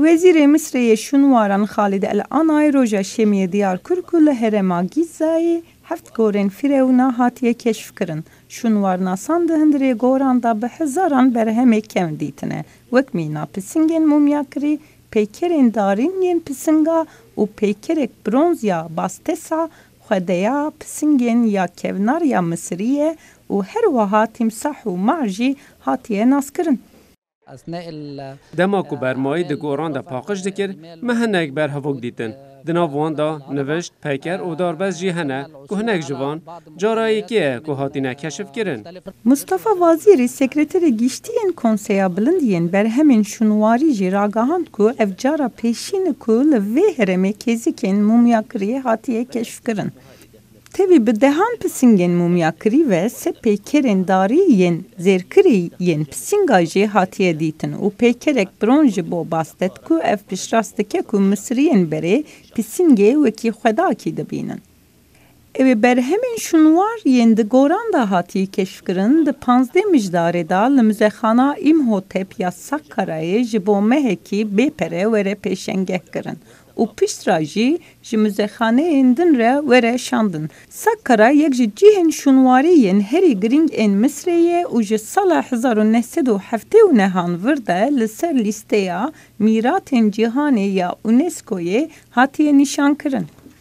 Vezîrê Misrê şûnwaran Xalid el-Anay roja şemiyê Diyarbakır ku li herêma Gîzayê heft gorên Firewna hatiye keşfkirin. Şûnwarna san di hindirê goran da bi hezaran berhemê kev dîtine. Wek mîna pisingên mumyakirî, peykerên darîn yên pisinga û peykerek bronz ya bastesa xwedeya pisingên ya kevnar ya Misrî ye û her wiha tîmsah û mar jî hatiye naskirin. Dema ku bermayî di goran de paqij dikir, me hinek berhevok dîtin. Di nav wan da nivişt, peyker û darbez jî hene ku hinek ji van carayekî ye ku hatîne keşifkirin. Mustafa Wazîrî sekreterê giştiyên Konseya Bilindiyên Berhemên Şûnwarî jî ragihand ku ev cara pêşîn ku li vê herêmê kêzikên mumyakiriyê hatiye keşfkirin. Tevî bi dehan pisingên mumyakirî ve sê peykerên darî yên zêrkirî yên pisinga jî hatiye dîtin û peykerek bronz ji bo bastet ku ev piştrast dike ku Misriyên berê pisingê wekî xwedakî dibînin. Ew berhemên şûnwar yên di goran da hatiye keşfkirin di 15 mijdarê da li Muzexana İmhotep ya Sakkarayê ji bo mehekî bêpere were pêşengeh kirin. û piştra jî ji muzexaneyên din re were şandin. Sakkara yek ji cihên şûnwarî yên herî giring ên Misrê ye û ji sala 1979 vir de li ser lîsteya Mîratên Cîhanê ya UNESCO'yê hatiye nîşankirin.